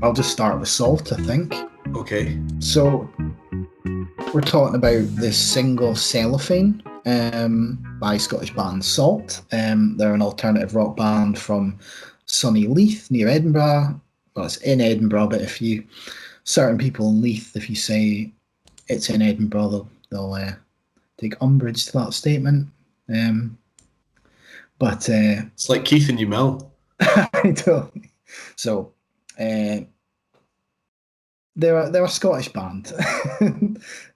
I'll just start with Salt, I think. Okay. So we're talking about this single Cellophane by Scottish band Salt. They're an alternative rock band from sunny Leith near Edinburgh. Well, it's in Edinburgh, but certain people in Leith, if you say it's in Edinburgh, they'll take umbrage to that statement. But It's like Keith and Mill. I don't. So they're a Scottish band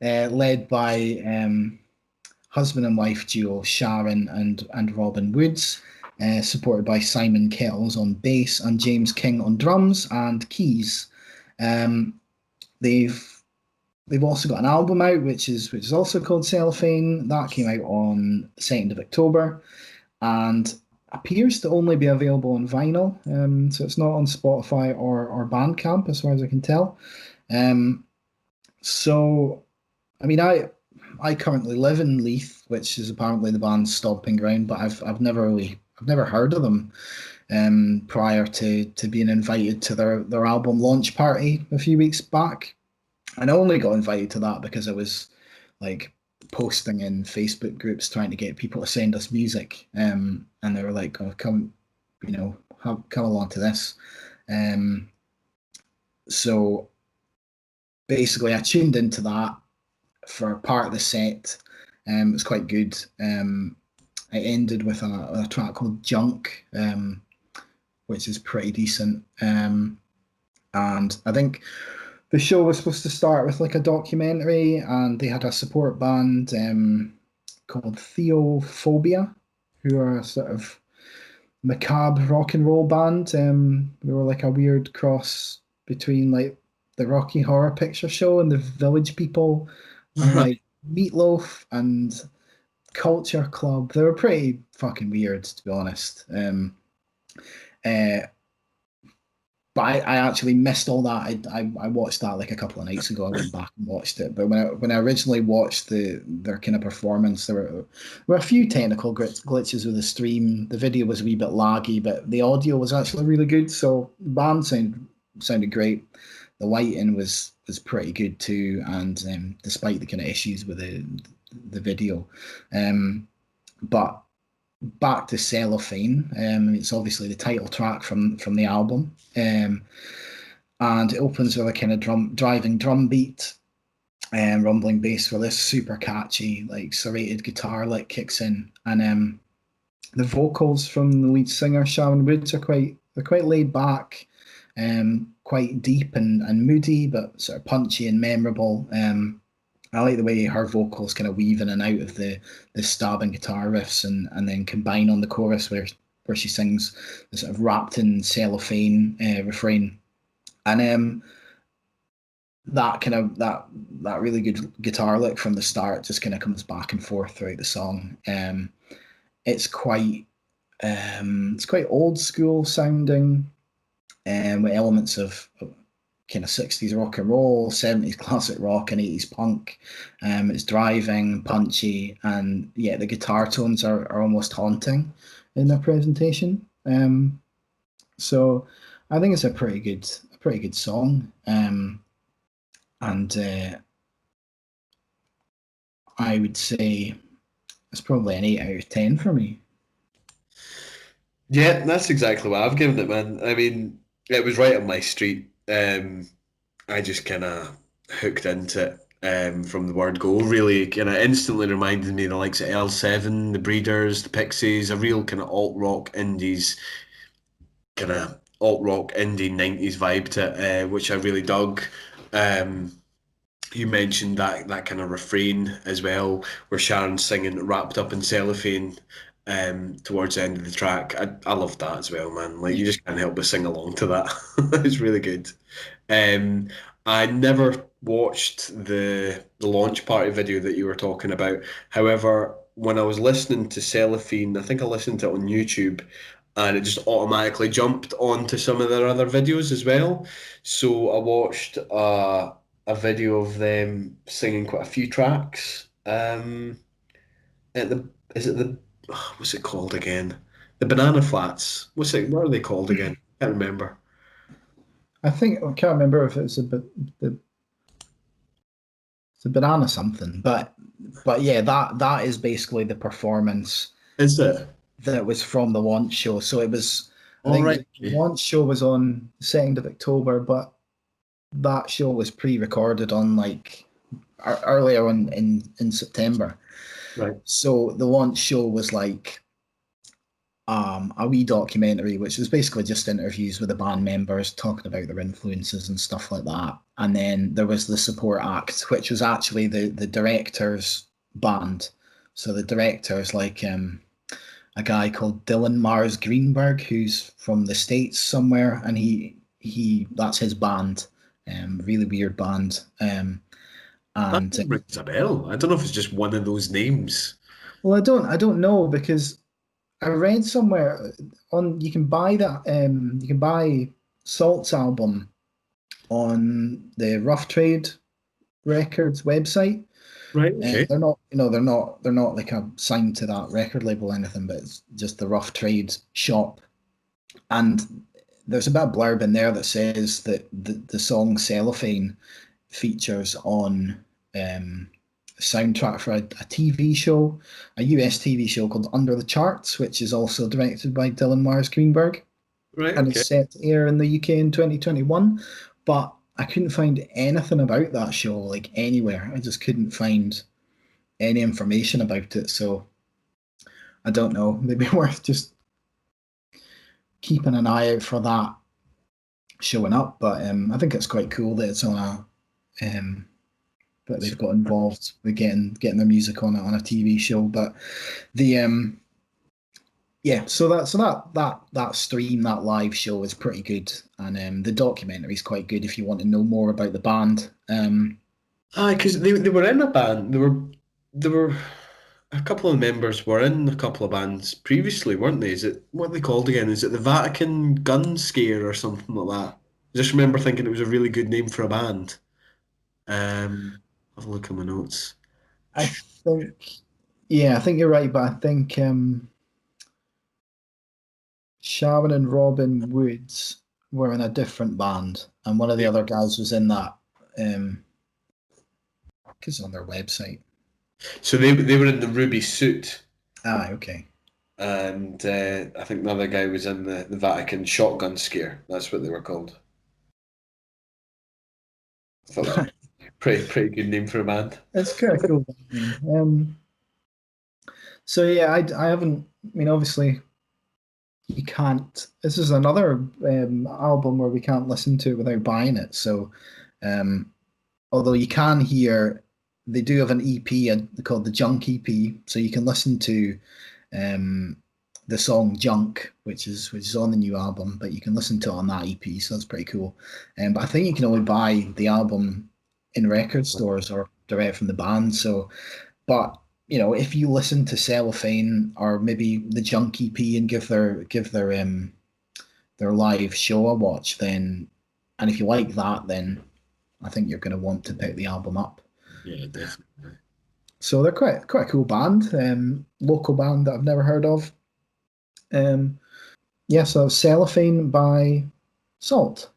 led by husband and wife duo Sharon and Robin Woods, supported by Simon Kettles on bass and James King on drums and keys. They've also got an album out which is also called Cellophane. That came out on 2nd of October and appears to only be available on vinyl. So it's not on Spotify or Bandcamp as far as I can tell. So I mean I currently live in Leith, which is apparently the band's stomping ground, but I've never heard of them prior to being invited to their album launch party a few weeks back. And I only got invited to that because I was like posting in Facebook groups trying to get people to send us music, and they were like, "Oh, come, come along to this." So basically, I tuned into that for part of the set. It was quite good. It ended with a track called Junk, which is pretty decent. And I think the show was supposed to start with like a documentary, and they had a support band called Theophobia, who are a sort of macabre rock and roll band. They were like a weird cross between like the Rocky Horror Picture Show and the Village People, and like Meatloaf and Culture Club. They were pretty fucking weird, to be honest. But I actually missed all that. I watched that like a couple of nights ago. I went back and watched it. But when I originally watched their kind of performance, there were a few technical glitches with the stream. The video was a wee bit laggy, but the audio was actually really good. So the band sounded great. The lighting was pretty good too, and despite the kind of issues with the video, but back to Cellophane. It's obviously the title track from the album, and it opens with a kind of driving drum beat and rumbling bass where this super catchy, like serrated guitar lick kicks in, and the vocals from the lead singer Sharon Woods are quite laid back, quite deep and moody, but sort of punchy and memorable. I like the way her vocals kind of weave in and out of the stabbing guitar riffs and then combine on the chorus where she sings the sort of wrapped in cellophane refrain. And that really good guitar lick from the start just kind of comes back and forth throughout the song. It's quite old school sounding, with elements of kind of 60s rock and roll, 70s classic rock, and 80s punk. It's driving, punchy, and yeah, the guitar tones are almost haunting in their presentation. So I think it's a pretty good song. And I would say it's probably an 8 out of 10 for me. Yeah, that's exactly what I've given it, man. I mean, it was right on my street. I just kind of hooked into it from the word go. Really, kind of instantly reminded me of the likes of L7, the Breeders, the Pixies, a real kind of alt rock indies, kind of alt rock indie 90s vibe to it, which I really dug. Um, you mentioned that kind of refrain as well, where Sharon's singing wrapped up in cellophane towards the end of the track. I love that as well, man. Like you just can't help but sing along to that. It's really good. Um, I never watched the launch party video that you were talking about. However, when I was listening to Cellophane, I think I listened to it on YouTube, and it just automatically jumped onto some of their other videos as well. So I watched a video of them singing quite a few tracks. At the is it the what's it called again? The Banana Flats. What are they called again? Can't remember. I think I can't remember if it's it's a banana something, but yeah, that is basically the performance Is it? that was from the launch show. So it was, I All think right. the launch show was on the 2nd of October, but that show was pre-recorded on like earlier on in September. Right. So the launch show was like a wee documentary, which was basically just interviews with the band members talking about their influences and stuff like that. And then there was the support act, which was actually the director's band. So the director's like a guy called Dylan Mars Greenberg, who's from the States somewhere, and he that's his band. Really weird band. That And rings a bell. I don't know if it's just one of those names. well, I don't know because I read somewhere on you can buy that you can buy Salt's album on the Rough Trade Records website. Right. Okay. They're not, they're not like a signed to that record label or anything, but it's just the Rough Trade shop. And there's a bit of blurb in there that says that the song Cellophane features on soundtrack for a TV show, a US TV show called Under the Charts, which is also directed by Dylan Mars Greenberg, Right. and Okay. it's set to air in the UK in 2021. But I couldn't find anything about that show, like anywhere. I just couldn't find any information about it. So I don't know. Maybe worth just keeping an eye out for that showing up. But I think it's quite cool that it's on a that they've got involved with getting their music on a TV show. But the yeah, so that stream, that live show is pretty good, and the documentary is quite good if you want to know more about the band. Ah, because they were in a band. They were a couple of members were in a couple of bands previously, weren't they? Is it what are they called again? Is it the Vatican Gun Scare or something like that? I just remember thinking it was a really good name for a band. Have a look at my notes. I think yeah, I think you're right, but I think Sharon and Robin Woods were in a different band, and one of the other guys was in that. Because on their website. So they were in the Ruby Suit, Ah, okay. and I think the other guy was in the Vatican Shotgun Scare. That's what they were called. I thought it was a pretty good name for a band. It's kind of cool name. So yeah, I haven't. I mean, obviously, you can't. This is another album where we can't listen to it without buying it. So, um, although you can hear, they do have an EP called the Junk EP, so you can listen to um, the song Junk, which is on the new album, but you can listen to it on that EP, so that's pretty cool. But I think you can only buy the album in record stores or direct from the band. So, but if you listen to Cellophane or maybe the Junk EP and give their live show a watch, then and if you like that, then I think you're going to want to pick the album up. Yeah, definitely. So they're quite a cool band, local band that I've never heard of. Yeah, so Cellophane by Salt.